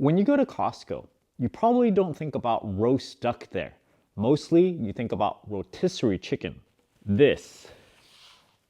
When you go to Costco, you probably don't think about roast duck there. Mostly you think about rotisserie chicken. This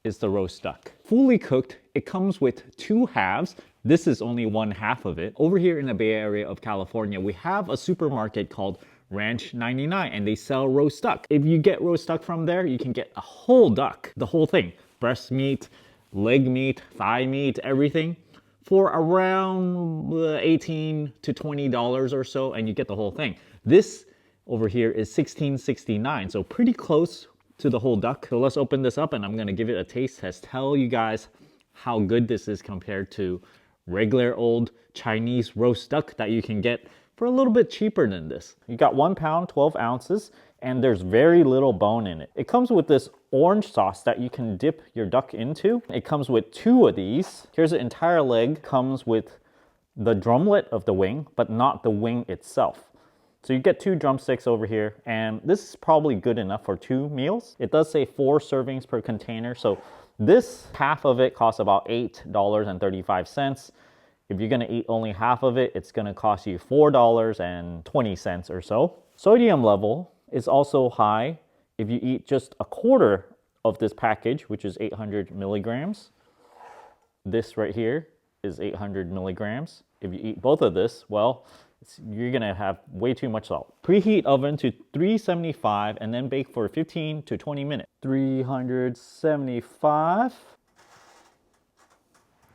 is the roast duck. Fully cooked, it comes with 2 halves. This is only 1 half of it. Over here in the Bay Area of California, we have a supermarket called Ranch 99 and they sell roast duck. If you get roast duck from there, you can get a whole duck, the whole thing. Breast meat, leg meat, thigh meat, everything for around $18 to $20 or so, and you get the whole thing. This over here is $16.69, so pretty close to the whole duck. So let's open this up and I'm gonna give it a taste test, tell you guys how good this is compared to regular old Chinese roast duck that you can get for a little bit cheaper than this. You got 1 pound, 12 ounces, and there's very little bone in it. It comes with this orange sauce that you can dip your duck into. It comes with 2 of these. Here's the entire leg, comes with the drumlet of the wing, but not the wing itself. So you get 2 drumsticks over here, and this is probably good enough for 2 meals. It does say 4 servings per container, so this half of it costs about $8.35. If you're gonna eat only half of it, it's gonna cost you $4.20 or so. Sodium level is also high if you eat just a quarter of this package, which is 800 milligrams. This right here is 800 milligrams. If you eat both of this, well, you're gonna have way too much salt. Preheat oven to 375 and then bake for 15 to 20 minutes. 375,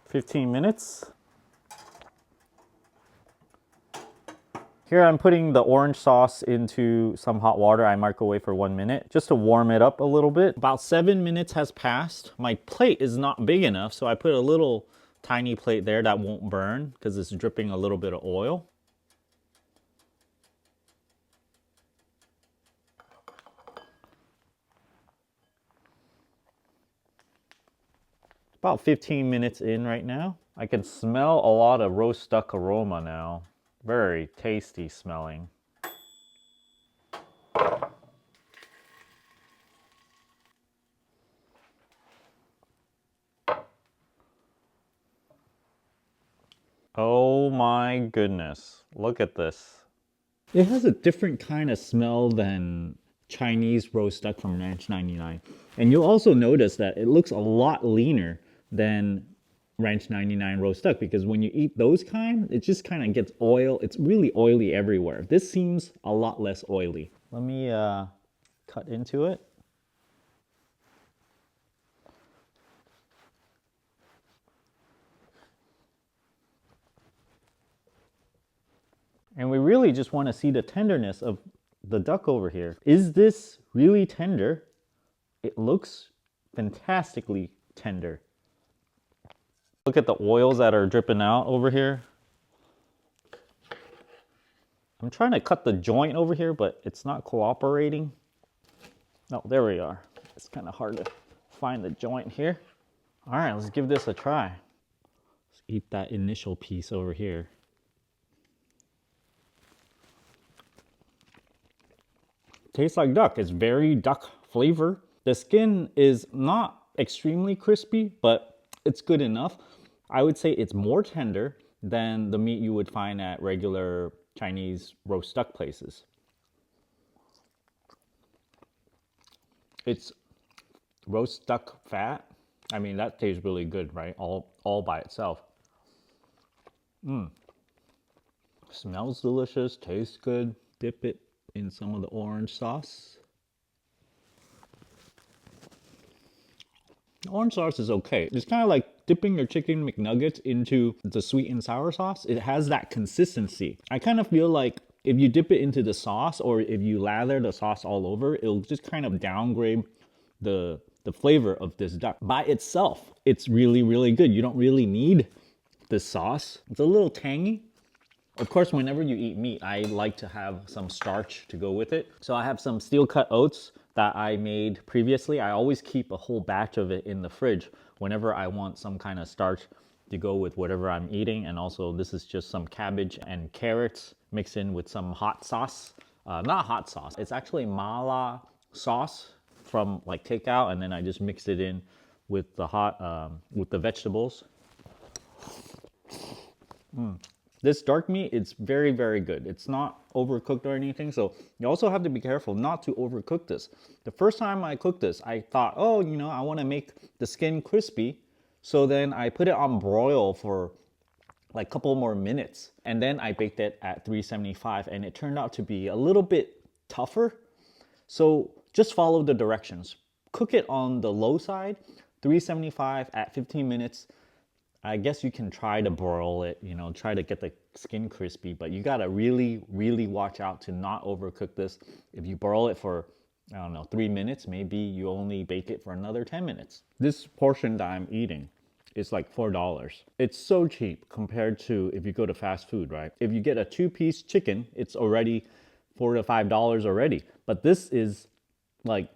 15 minutes. Here I'm putting the orange sauce into some hot water. I microwave for 1 minute just to warm it up a little bit. About 7 minutes has passed. My plate is not big enough, so I put a little tiny plate there that won't burn because it's dripping a little bit of oil. About 15 minutes in right now. I can smell a lot of roast duck aroma now. Very tasty smelling. Oh my goodness, look at this. It has a different kind of smell than Chinese roast duck from Ranch 99. And you'll also notice that it looks a lot leaner than Ranch 99 roast duck, because when you eat those kind, it just kind of gets oil. It's really oily everywhere. This seems a lot less oily. Let me cut into it. And we really just want to see the tenderness of the duck over here. Is this really tender? It looks fantastically tender. Look at the oils that are dripping out over here. I'm trying to cut the joint over here, but it's not cooperating. Oh, there we are. It's kind of hard to find the joint here. All right, let's give this a try. Let's eat that initial piece over here. Tastes like duck. It's very duck flavor. The skin is not extremely crispy, but it's good enough. I would say it's more tender than the meat you would find at regular Chinese roast duck places. It's roast duck fat. I mean, that tastes really good, right? All by itself. Smells delicious, tastes good. Dip it in some of the orange sauce. The orange sauce is okay. It's kind of like dipping your chicken McNuggets into the sweet and sour sauce. It has that consistency. I kind of feel like if you dip it into the sauce or if you lather the sauce all over, it'll just kind of downgrade the flavor of this duck. By itself, it's really, really good. You don't really need this sauce. It's a little tangy. Of course, whenever you eat meat, I like to have some starch to go with it. So I have some steel cut oats that I made previously. I always keep a whole batch of it in the fridge whenever I want some kind of starch to go with whatever I'm eating. And also this is just some cabbage and carrots mixed in with some hot sauce. Not hot sauce, it's actually mala sauce from like takeout, and then I just mixed it in with the hot, with the vegetables. This dark meat, it's very, very good. It's not overcooked or anything, so you also have to be careful not to overcook this. The first time I cooked this, I thought, oh, you know, I want to make the skin crispy. So then I put it on broil for like a couple more minutes. And then I baked it at 375 and it turned out to be a little bit tougher. So just follow the directions. Cook it on the low side, 375 at 15 minutes. I guess you can try to broil it, you know, try to get the skin crispy, but you gotta really, really watch out to not overcook this. If you broil it for, I don't know, 3 minutes, maybe you only bake it for another 10 minutes. This portion that I'm eating is like $4. It's so cheap compared to if you go to fast food, right? If you get a 2-piece chicken, it's already $4 to $5 already. But this is like,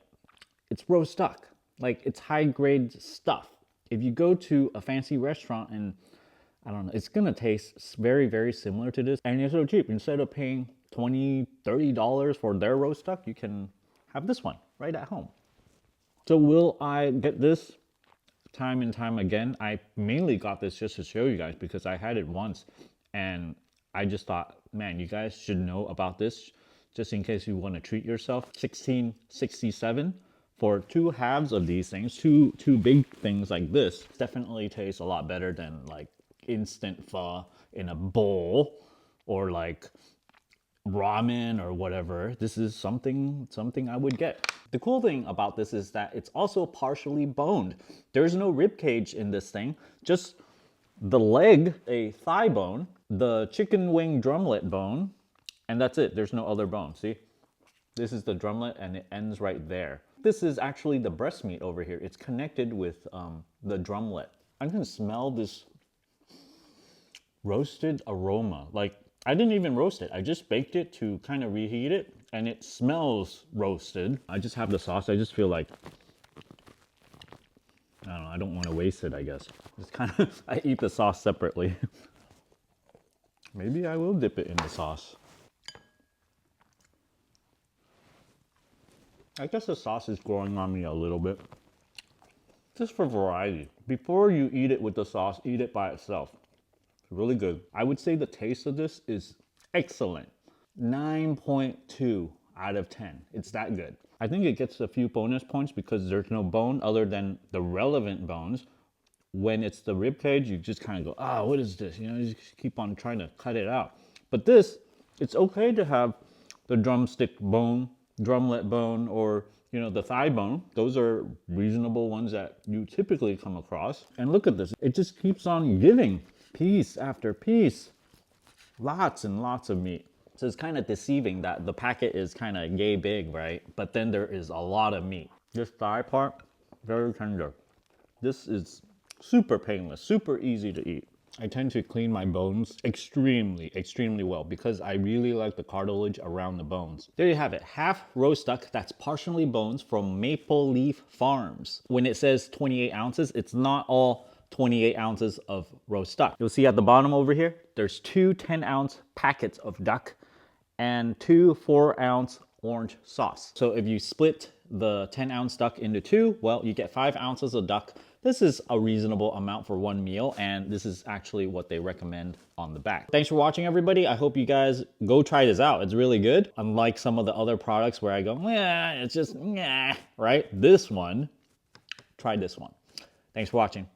it's roast duck. Like, it's high grade stuff. If you go to a fancy restaurant and, I don't know, it's gonna taste very, very similar to this. And it's so cheap. Instead of paying $20, $30 for their roast duck, you can have this one right at home. So will I get this time and time again? I mainly got this just to show you guys because I had it once and I just thought, man, you guys should know about this just in case you want to treat yourself. $16.67 for 2 halves of these things, two big things like this. Definitely tastes a lot better than like instant pho in a bowl or like ramen or whatever. This is something I would get. The cool thing about this is that it's also partially boned. There's no rib cage in this thing, just the leg, a thigh bone, the chicken wing drumlet bone, and that's it. There's no other bone. See, this is the drumlet and it ends right there. This is actually the breast meat over here. It's connected with the drumlet. I can smell this roasted aroma. Like, I didn't even roast it. I just baked it to kind of reheat it and it smells roasted. I just have the sauce. I just feel like, I don't know, I don't want to waste it, I guess. It's kind of, I eat the sauce separately. Maybe I will dip it in the sauce. I guess the sauce is growing on me a little bit. Just for variety. Before you eat it with the sauce, eat it by itself. It's really good. I would say the taste of this is excellent. 9.2 out of 10. It's that good. I think it gets a few bonus points because there's no bone other than the relevant bones. When it's the rib cage, you just kind of go, ah, what is this? You know, you just keep on trying to cut it out. But this, it's okay to have the drumstick bone, drumlet bone, or, you know, the thigh bone. Those are reasonable ones that you typically come across. And look at this. It just keeps on giving piece after piece. Lots and lots of meat. So it's kind of deceiving that the packet is kind of yay big, right? But then there is a lot of meat. This thigh part, very tender. This is super painless, super easy to eat. I tend to clean my bones extremely, extremely well because I really like the cartilage around the bones. There you have it, half roast duck that's partially bones from Maple Leaf Farms. When it says 28 ounces, it's not all 28 ounces of roast duck. You'll see at the bottom over here, there's 2 10-ounce packets of duck and 2 4-ounce orange sauce. So if you split the 10-ounce duck into 2, well, you get 5 ounces of duck. This is a reasonable amount for one meal, and this is actually what they recommend on the back. Thanks for watching, everybody. I hope you guys go try this out. It's really good. Unlike some of the other products where I go, yeah, it's just, yeah, right? This one, try this one. Thanks for watching.